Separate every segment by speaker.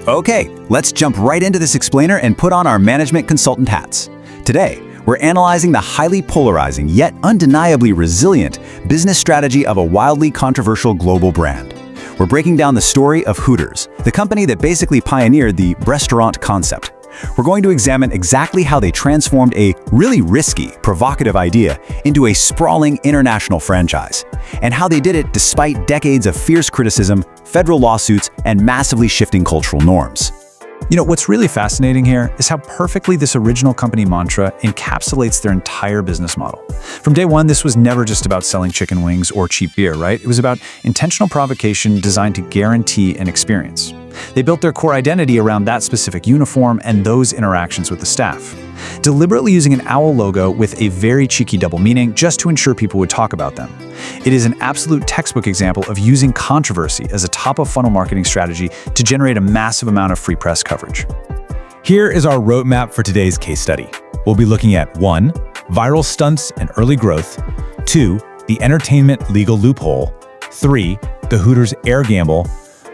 Speaker 1: Okay, let's jump right into this explainer and put on our management consultant hats. Today, we're analyzing the highly polarizing yet undeniably resilient business strategy of a wildly controversial global brand. We're breaking down the story of Hooters, the company that basically pioneered the restaurant concept. We're going to examine exactly how they transformed a really risky, provocative idea into a sprawling international franchise, and how they did it despite decades of fierce criticism, federal lawsuits, and massively shifting cultural norms.
Speaker 2: You know, what's really fascinating here is how perfectly this original company mantra encapsulates their entire business model. From day one, this was never just about selling chicken wings or cheap beer, right? It was about intentional provocation designed to guarantee an experience. They built their core identity around that specific uniform and those interactions with the staff, deliberately using an owl logo with a very cheeky double meaning just to ensure people would talk about them. It is an absolute textbook example of using controversy as a top-of-funnel marketing strategy to generate a massive amount of free press coverage.
Speaker 3: Here is our roadmap for today's case study. We'll be looking at 1. Viral stunts and early growth. 2. The entertainment legal loophole. 3. The Hooters Air gamble.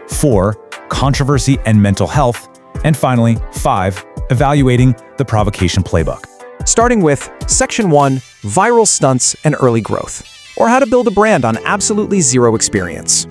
Speaker 3: 4. Controversy and mental health. And finally, 5. Evaluating the provocation playbook.
Speaker 4: Starting with Section 1, Viral Stunts and Early Growth, or how to build a brand on absolutely zero experience.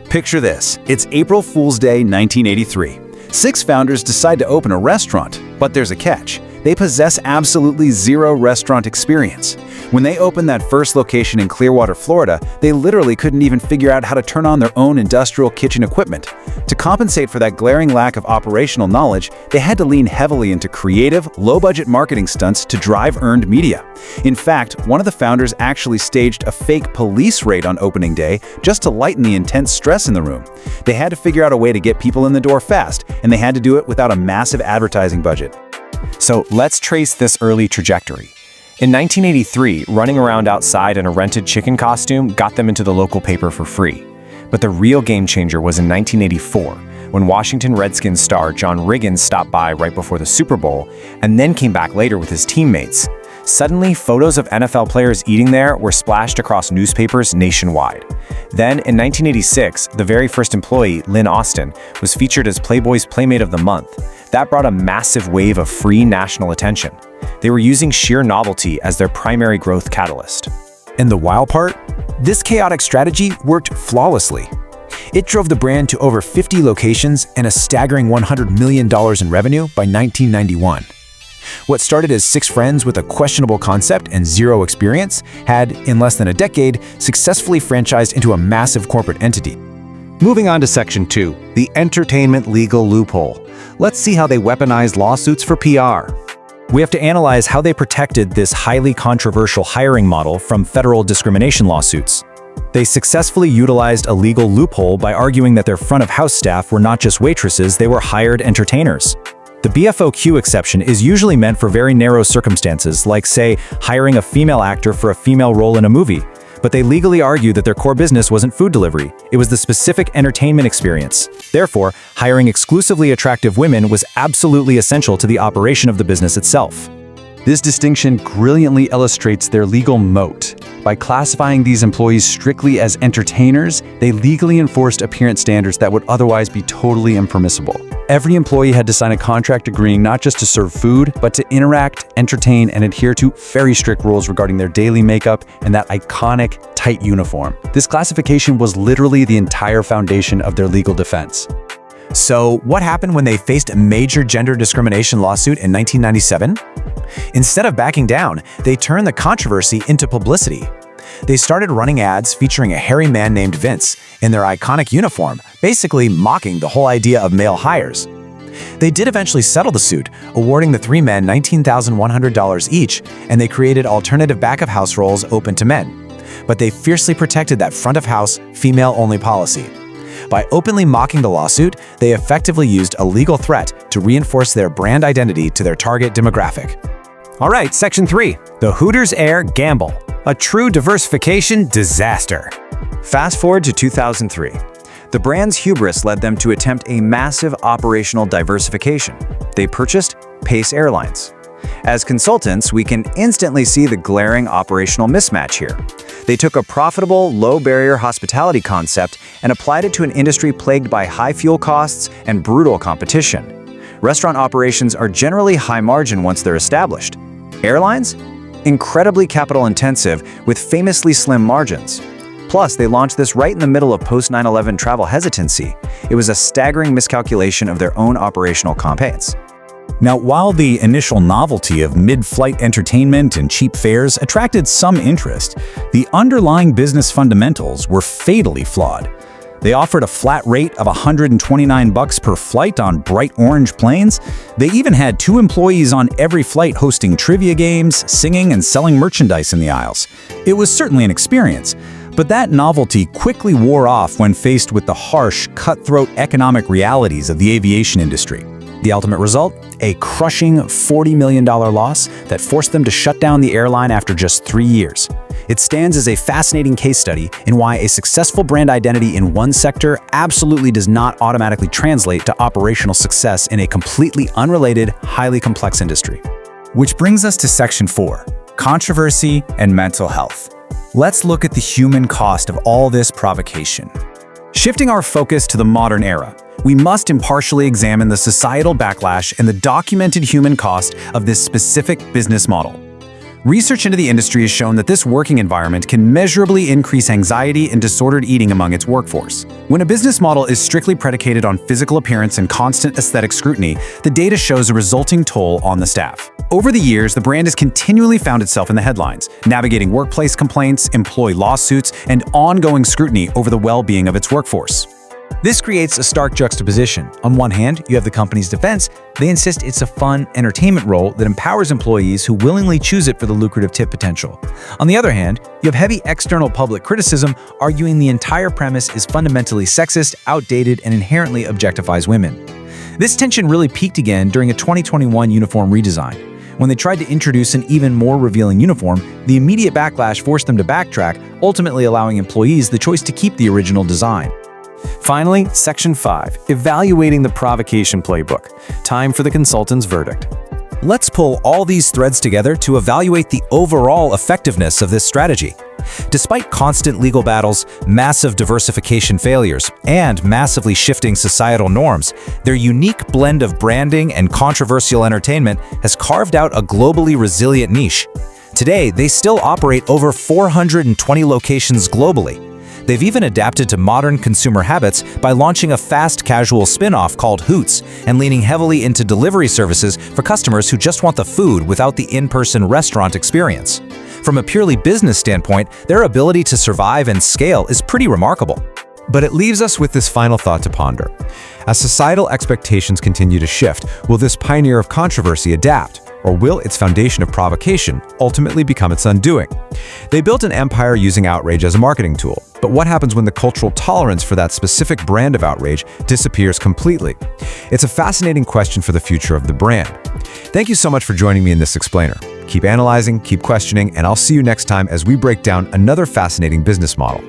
Speaker 1: Picture this. It's April Fool's Day, 1983. 6 founders decide to open a restaurant, but there's a catch. They possess absolutely zero restaurant experience. When they opened that first location in Clearwater, Florida, they literally couldn't even figure out how to turn on their own industrial kitchen equipment. To compensate for that glaring lack of operational knowledge, they had to lean heavily into creative, low-budget marketing stunts to drive earned media. In fact, one of the founders actually staged a fake police raid on opening day just to lighten the intense stress in the room. They had to figure out a way to get people in the door fast, and they had to do it without a massive advertising budget.
Speaker 4: So let's trace this early trajectory. In 1983, running around outside in a rented chicken costume got them into the local paper for free. But the real game changer was in 1984, when Washington Redskins star John Riggins stopped by right before the Super Bowl and then came back later with his teammates. Suddenly, photos of NFL players eating there were splashed across newspapers nationwide. Then, in 1986, the very first employee, Lynn Austin, was featured as Playboy's Playmate of the Month. That brought a massive wave of free national attention. They were using sheer novelty as their primary growth catalyst.
Speaker 2: And the wild part? This chaotic strategy worked flawlessly. It drove the brand to over 50 locations and a staggering $100 million in revenue by 1991. What started as 6 friends with a questionable concept and zero experience had, in less than a decade, successfully franchised into a massive corporate entity.
Speaker 5: Moving on to Section 2, the entertainment legal loophole. Let's see how they weaponized lawsuits for PR.
Speaker 2: We have to analyze how they protected this highly controversial hiring model from federal discrimination lawsuits. They successfully utilized a legal loophole by arguing that their front-of-house staff were not just waitresses, they were hired entertainers. The BFOQ exception is usually meant for very narrow circumstances, like, say, hiring a female actor for a female role in a movie. But they legally argue that their core business wasn't food delivery, it was the specific entertainment experience. Therefore, hiring exclusively attractive women was absolutely essential to the operation of the business itself.
Speaker 6: This distinction brilliantly illustrates their legal moat. By classifying these employees strictly as entertainers, they legally enforced appearance standards that would otherwise be totally impermissible. Every employee had to sign a contract agreeing not just to serve food, but to interact, entertain, and adhere to very strict rules regarding their daily makeup and that iconic, tight uniform. This classification was literally the entire foundation of their legal defense.
Speaker 2: So, what happened when they faced a major gender discrimination lawsuit in 1997? Instead of backing down, they turned the controversy into publicity. They started running ads featuring a hairy man named Vince in their iconic uniform, basically mocking the whole idea of male hires. They did eventually settle the suit, awarding the 3 men $19,100 each, and they created alternative back-of-house roles open to men. But they fiercely protected that front-of-house, female-only policy. By openly mocking the lawsuit, they effectively used a legal threat to reinforce their brand identity to their target demographic.
Speaker 5: All right, Section 3, the Hooters Air gamble, a true diversification disaster.
Speaker 1: Fast forward to 2003. The brand's hubris led them to attempt a massive operational diversification. They purchased Pace Airlines. As consultants, we can instantly see the glaring operational mismatch here.
Speaker 4: They took a profitable, low-barrier hospitality concept and applied it to an industry plagued by high fuel costs and brutal competition. Restaurant operations are generally high-margin once they're established. Airlines? Incredibly capital-intensive, with famously slim margins. Plus, they launched this right in the middle of post-9/11 travel hesitancy. It was a staggering miscalculation of their own operational campaigns.
Speaker 1: Now, while the initial novelty of mid-flight entertainment and cheap fares attracted some interest, the underlying business fundamentals were fatally flawed. They offered a flat rate of $129 per flight on bright orange planes. They even had 2 employees on every flight hosting trivia games, singing, and selling merchandise in the aisles. It was certainly an experience, but that novelty quickly wore off when faced with the harsh, cutthroat economic realities of the aviation industry. The ultimate result? A crushing $40 million loss that forced them to shut down the airline after just 3 years. It stands as a fascinating case study in why a successful brand identity in one sector absolutely does not automatically translate to operational success in a completely unrelated, highly complex industry.
Speaker 3: Which brings us to Section 4, Controversy and Mental Health. Let's look at the human cost of all this provocation.
Speaker 1: Shifting our focus to the modern era, we must impartially examine the societal backlash and the documented human cost of this specific business model. Research into the industry has shown that this working environment can measurably increase anxiety and disordered eating among its workforce. When a business model is strictly predicated on physical appearance and constant aesthetic scrutiny, the data shows a resulting toll on the staff. Over the years, the brand has continually found itself in the headlines, navigating workplace complaints, employee lawsuits, and ongoing scrutiny over the well-being of its workforce.
Speaker 2: This creates a stark juxtaposition. On one hand, you have the company's defense. They insist it's a fun, entertainment role that empowers employees who willingly choose it for the lucrative tip potential. On the other hand, you have heavy external public criticism arguing the entire premise is fundamentally sexist, outdated, and inherently objectifies women. This tension really peaked again during a 2021 uniform redesign. When they tried to introduce an even more revealing uniform, the immediate backlash forced them to backtrack, ultimately allowing employees the choice to keep the original design.
Speaker 4: Finally, Section 5, Evaluating the Provocation Playbook. Time for the consultant's verdict.
Speaker 1: Let's pull all these threads together to evaluate the overall effectiveness of this strategy. Despite constant legal battles, massive diversification failures, and massively shifting societal norms, their unique blend of branding and controversial entertainment has carved out a globally resilient niche. Today, they still operate over 420 locations globally. They've even adapted to modern consumer habits by launching a fast casual spin-off called Hoots and leaning heavily into delivery services for customers who just want the food without the in-person restaurant experience. From a purely business standpoint, their ability to survive and scale is pretty remarkable.
Speaker 5: But it leaves us with this final thought to ponder. As societal expectations continue to shift, will this pioneer of controversy adapt? Or will its foundation of provocation ultimately become its undoing? They built an empire using outrage as a marketing tool, but what happens when the cultural tolerance for that specific brand of outrage disappears completely? It's a fascinating question for the future of the brand. Thank you so much for joining me in this explainer. Keep analyzing, keep questioning, and I'll see you next time as we break down another fascinating business model.